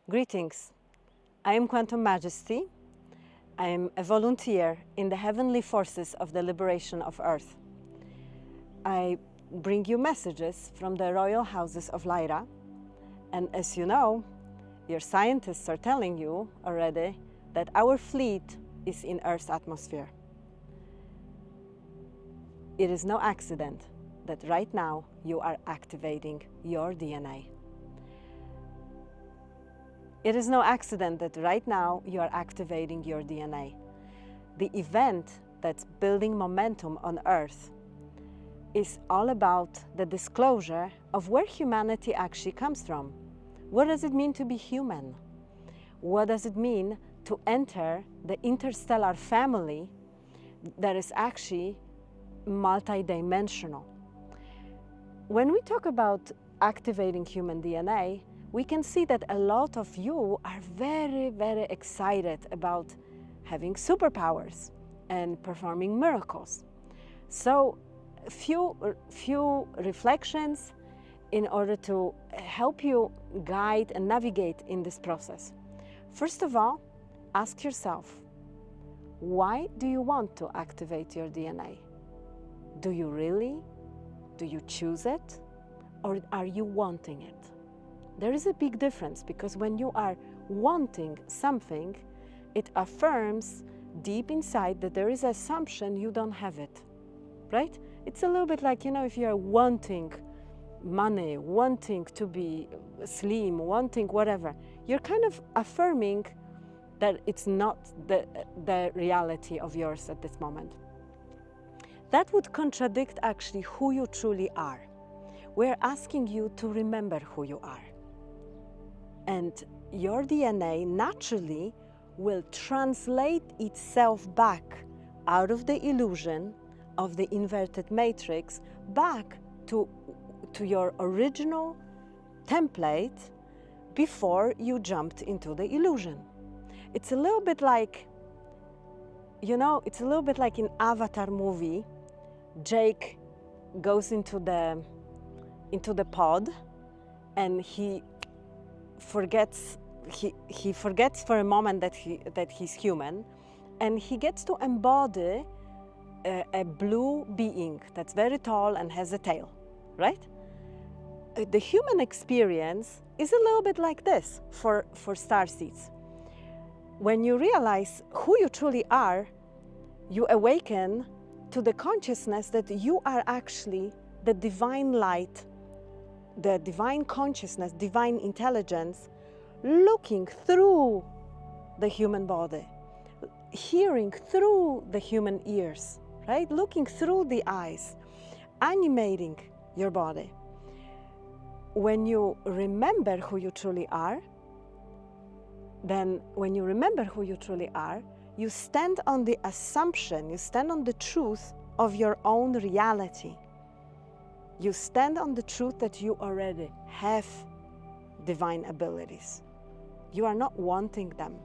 Greetings. I am Quantum Majesty. I am a volunteer in the heavenly forces of the liberation of Earth. I bring you messages from the Royal Houses of Lyra, and as you know, your scientists are telling you already that our fleet is in Earth's atmosphere. It is no accident that right now you are activating your DNA. It is no accident that right now you are activating your DNA. The event that's building momentum on Earth is all about the disclosure of where humanity actually comes from. What does it mean to be human? What does it mean to enter the interstellar family that is actually multidimensional? When we talk about activating human DNA, we can see that a lot of you are very, very excited about having superpowers and performing miracles. So, few reflections in order to help you guide and navigate in this process. First of all, ask yourself, why do you want to activate your DNA? Do you really? Do you choose it? Or are you wanting it? There is a big difference, because when you are wanting something, it affirms deep inside that there is an assumption you don't have it, right? It's a little bit like, you know, if you are wanting money, wanting to be slim, wanting whatever, you're kind of affirming that it's not the reality of yours at this moment. That would contradict actually who you truly are. We're asking you to remember who you are. And your DNA naturally will translate itself back out of the illusion of the inverted matrix back to your original template before you jumped into the illusion. It's a little bit like, you know, it's a little bit like in Avatar movie. Jake goes into the pod and he forgets for a moment that he's human, and he gets to embody a blue being that's very tall and has a tail, right? The human experience is a little bit like this for starseeds. When you realize who you truly are, you awaken to the consciousness that you are actually the divine light, the divine consciousness, divine intelligence, looking through the human body, hearing through the human ears, right? Looking through the eyes, animating your body. When you remember who you truly are, then when you remember who you truly are, you stand on the assumption, you stand on the truth of your own reality. You stand on the truth that you already have divine abilities. You are not wanting them.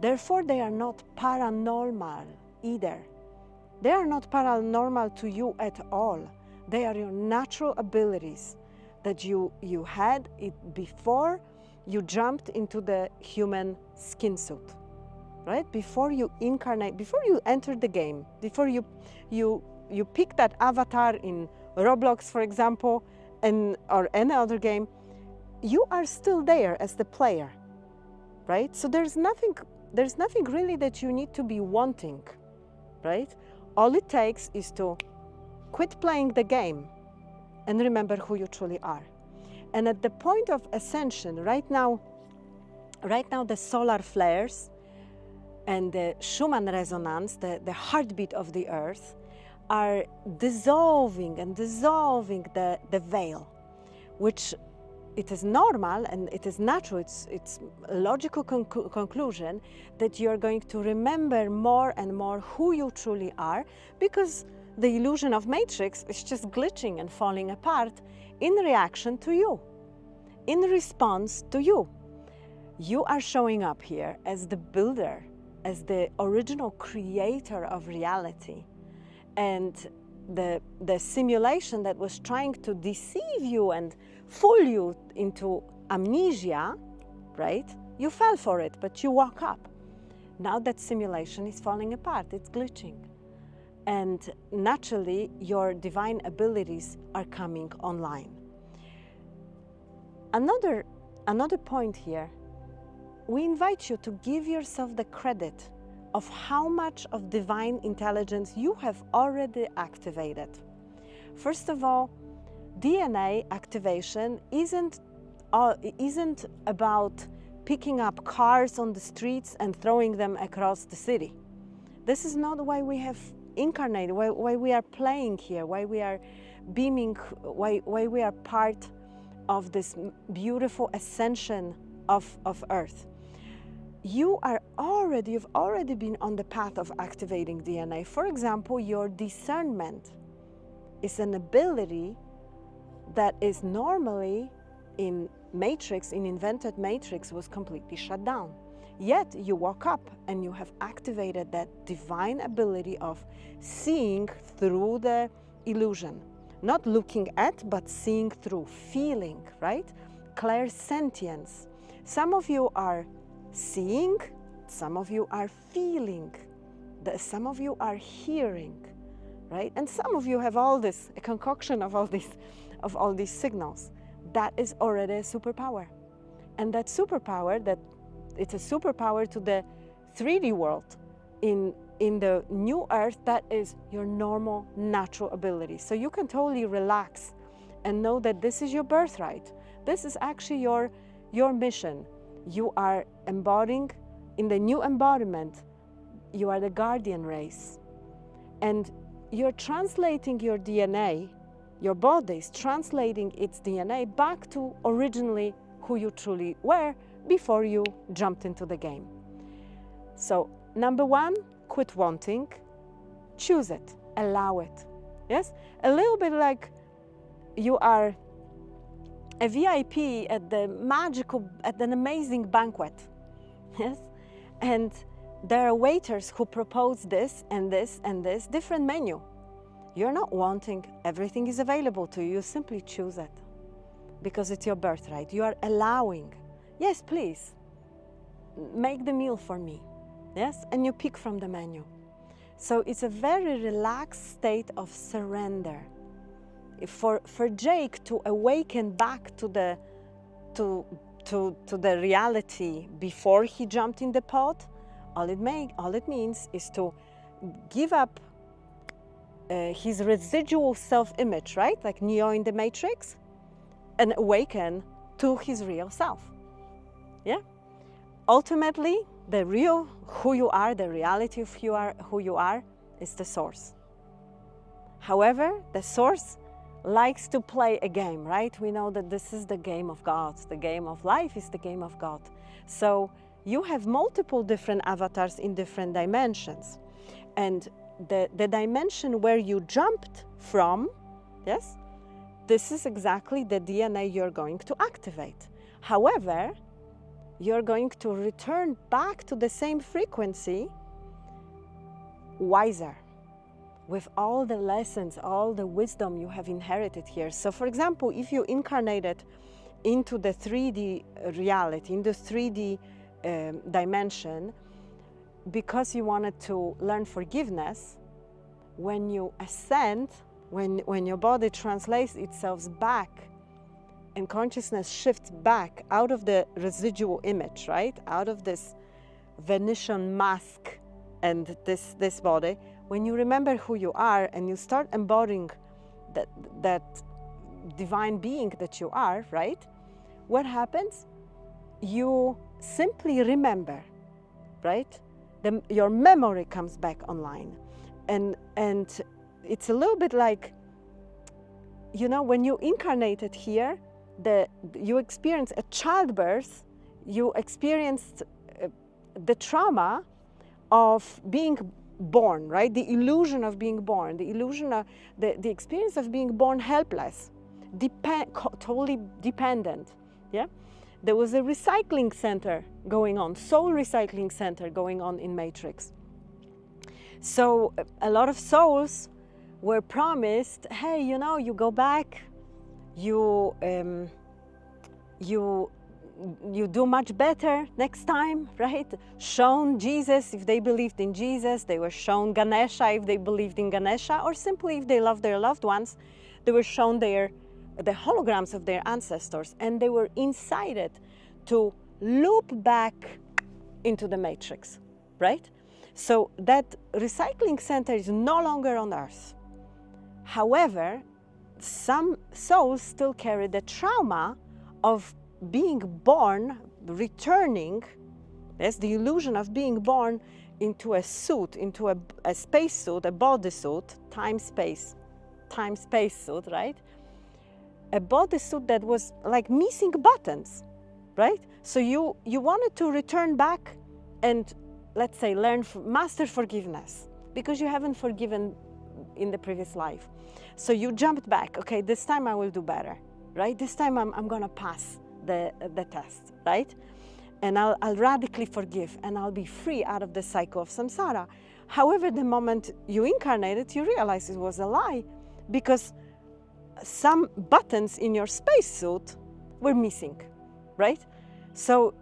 Therefore, they are not paranormal either. They are not paranormal to you at all. They are your natural abilities that you had it before you jumped into the human skin suit, right? Before you incarnate, before you enter the game, before you pick that avatar in Roblox, for example, or any other game, you are still there as the player, right? So there's nothing really that you need to be wanting, right? All it takes is to quit playing the game and remember who you truly are. And at the point of ascension, right now the solar flares and the Schumann resonance, the heartbeat of the Earth, are dissolving the veil, which it is normal and it is natural, it's a logical conclusion that you are going to remember more and more who you truly are, because the illusion of matrix is just glitching and falling apart in reaction to you, in response to you. You are showing up here as the builder, as the original creator of reality. And the simulation that was trying to deceive you and fool you into amnesia, right? You fell for it, but you woke up. Now that simulation is falling apart, it's glitching. And naturally, your divine abilities are coming online. Another point here, we invite you to give yourself the credit of how much of divine intelligence you have already activated. First of all, DNA activation isn't about picking up cars on the streets and throwing them across the city. This is not why we have incarnated, why we are playing here, why we are beaming, why we are part of this beautiful ascension of Earth. You've already been on the path of activating DNA. For example, your discernment is an ability that is normally in invented matrix was completely shut down. Yet you woke up and you have activated that divine ability of seeing through the illusion. Not looking at, but seeing through, feeling, right? Clairsentience. Some of you are seeing, some of you are feeling, some of you are hearing, right? And some of you have a concoction of all these signals. That is already a superpower. And that superpower, it's a superpower to the 3D world. In the new Earth, that is your normal, natural ability. So you can totally relax and know that this is your birthright. This is actually your mission. You are embodying, in the new embodiment, you are the guardian race. And you're translating your DNA, your body is translating its DNA back to originally who you truly were before you jumped into the game. So, number one, quit wanting, choose it, allow it. Yes? A little bit like you are a VIP at an amazing banquet. Yes? And there are waiters who propose this and this and this different menu. You're not wanting, everything is available to you, you simply choose it because it's your birthright. You are allowing, yes, please, make the meal for me, yes, and you pick from the menu. So it's a very relaxed state of surrender. For Jake to awaken back to the reality before he jumped in the pot, all it means is to give up his residual self-image, right? Like Neo in the Matrix, and awaken to his real self. Yeah? Ultimately, the real who you are, the reality of who you are, is the source. However, the source likes to play a game, right? We know that this is the game of God. The game of life is the game of God. So you have multiple different avatars in different dimensions. And the dimension where you jumped from, yes, this is exactly the DNA you're going to activate. However, you're going to return back to the same frequency wiser, with all the lessons, all the wisdom you have inherited here. So for example, if you incarnated into the 3D reality, in the 3D dimension, because you wanted to learn forgiveness, when you ascend, when your body translates itself back and consciousness shifts back out of the residual image, right? Out of this Venetian mask and this body, when you remember who you are and you start embodying that divine being that you are, right? What happens? You simply remember, right? Your memory comes back online. And it's a little bit like, you know, when you incarnated here, you experienced a childbirth, you experienced the trauma of being born, right? The illusion of being born, the illusion of the experience of being born helpless, totally dependent. Yeah, there was a recycling center going on, soul recycling center going on in Matrix. So a lot of souls were promised, hey, you know, you go back, you you do much better next time, right? Shown Jesus if they believed in Jesus. They were shown Ganesha if they believed in Ganesha, or simply if they loved their loved ones, they were shown the holograms of their ancestors, and they were incited to loop back into the matrix, right? So that recycling center is no longer on Earth. However, some souls still carry the trauma of being born, returning, yes, the illusion of being born into a suit, into a space suit, a bodysuit, time-space suit, right? A bodysuit that was like missing buttons, right? So you wanted to return back and, let's say, master forgiveness, because you haven't forgiven in the previous life. So you jumped back. Okay, this time I will do better, right? This time I'm gonna pass the test, right? And I'll radically forgive, and I'll be free out of the cycle of samsara. However, the moment you incarnated, you realize it was a lie, because some buttons in your spacesuit were missing, right? So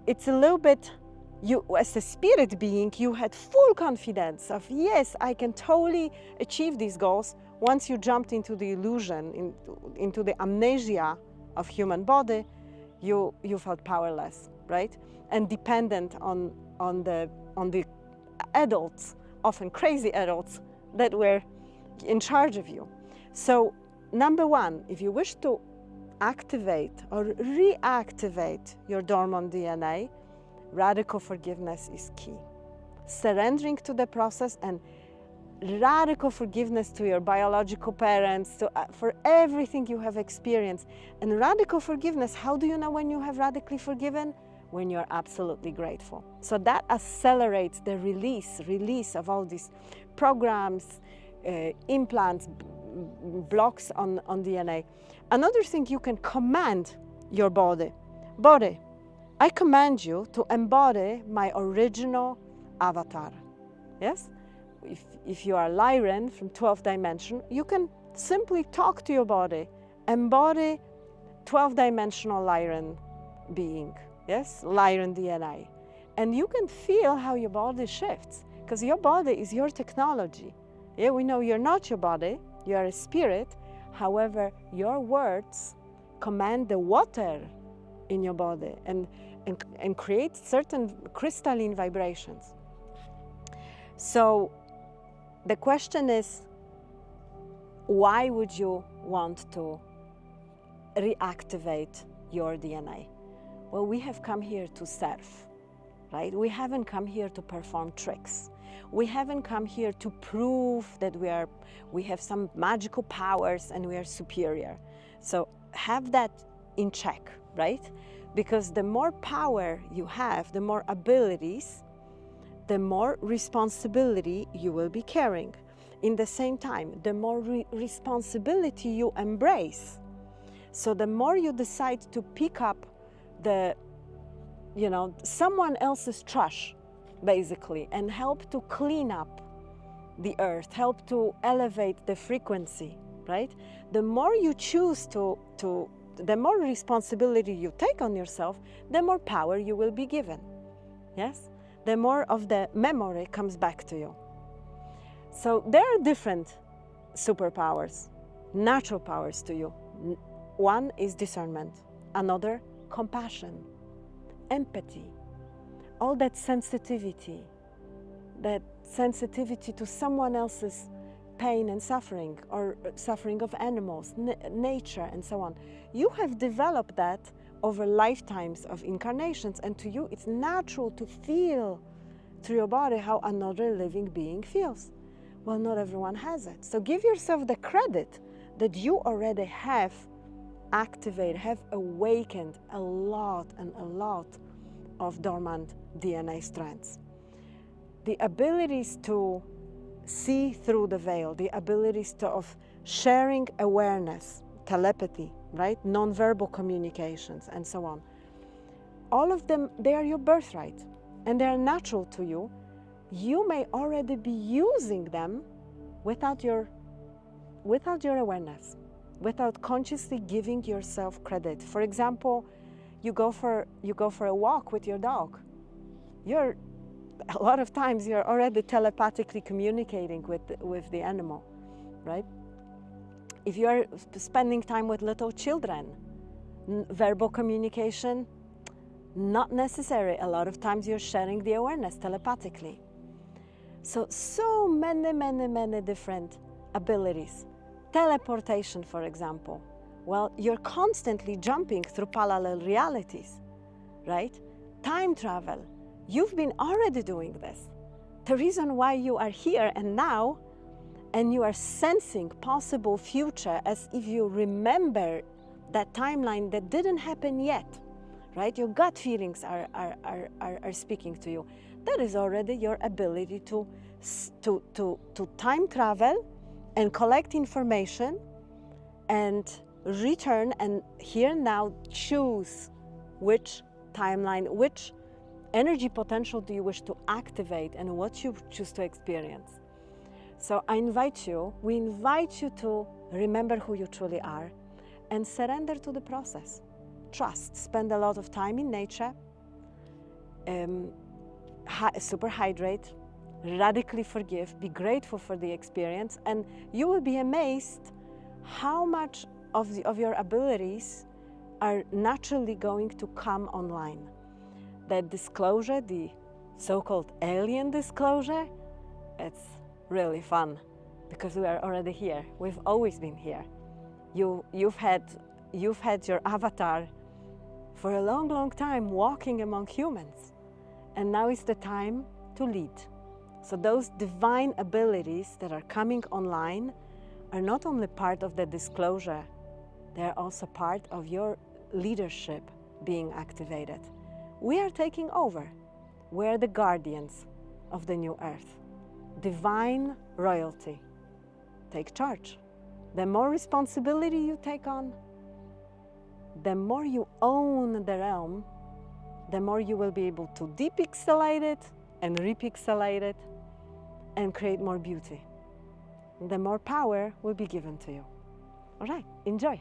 it's a little bit, you as a spirit being, you had full confidence of, yes, I can totally achieve these goals. Once you jumped into the illusion, into the amnesia of human body, you felt powerless, right? And dependent on the adults, often crazy adults, that were in charge of you. So number one, if you wish to activate or reactivate your dormant DNA, radical forgiveness is key. Surrendering to the process and radical forgiveness to your biological parents, for everything you have experienced. And radical forgiveness, how do you know when you have radically forgiven? When you're absolutely grateful. So that accelerates the release of all these programs, implants, blocks on DNA. Another thing, you can command your body. Body, I command you to embody my original avatar. Yes? If you are Lyran from 12th dimension, you can simply talk to your body, embody 12-dimensional Lyran being, yes, Lyran DNA. And you can feel how your body shifts, because your body is your technology. Yeah, we know you're not your body, you are a spirit. However, your words command the water in your body and create certain crystalline vibrations. So the question is, why would you want to reactivate your DNA? Well, we have come here to serve, right? We haven't come here to perform tricks. We haven't come here to prove that we have some magical powers and we are superior. So have that in check, right? Because the more power you have, the more abilities, the more responsibility you will be carrying. In the same time, the more responsibility you embrace. So the more you decide to pick up someone else's trash, basically, and help to clean up the earth, help to elevate the frequency, right? The more you choose the more responsibility you take on yourself, the more power you will be given, yes? The more of the memory comes back to you. So there are different superpowers, natural powers to you. One is discernment, another compassion, empathy, all that sensitivity to someone else's pain and suffering, or suffering of animals, nature, and so on. You have developed that over lifetimes of incarnations, and to you it's natural to feel through your body how another living being feels. Well, not everyone has it. So give yourself the credit that you already have activated, have awakened a lot of dormant DNA strands. The abilities to see through the veil, the abilities of sharing awareness, telepathy, right? Non-verbal communications, and so on. All of them, they are your birthright, and they are natural to you. You may already be using them without your awareness, without consciously giving yourself credit. For example, you go for a walk with your dog. A lot of times you're already telepathically communicating with the animal, right? If you're spending time with little children, verbal communication, not necessary. A lot of times you're sharing the awareness telepathically. So many different abilities. Teleportation, for example. Well, you're constantly jumping through parallel realities, right? Time travel. You've been already doing this. The reason why you are here and now, and you are sensing possible future as if you remember that timeline that didn't happen yet, right? Your gut feelings are speaking to you. That is already your ability to time travel and collect information and return and here now choose which timeline, which energy potential do you wish to activate and what you choose to experience. So we invite you to remember who you truly are and surrender to the process. Trust, spend a lot of time in nature, super hydrate, radically forgive, be grateful for the experience, and you will be amazed how much of your abilities are naturally going to come online. That disclosure, the so-called alien disclosure, it's really fun because we are already here. We've always been here. You've had your avatar for a long time walking among humans, and now is the time to lead. So those divine abilities that are coming online are not only part of the disclosure, they're also part of your leadership being activated. We are taking over. We're the guardians of the new earth. Divine royalty. Take charge. The more responsibility you take on, the more you own the realm, the more you will be able to depixelate it and repixelate it and create more beauty. The more power will be given to you. All right, enjoy.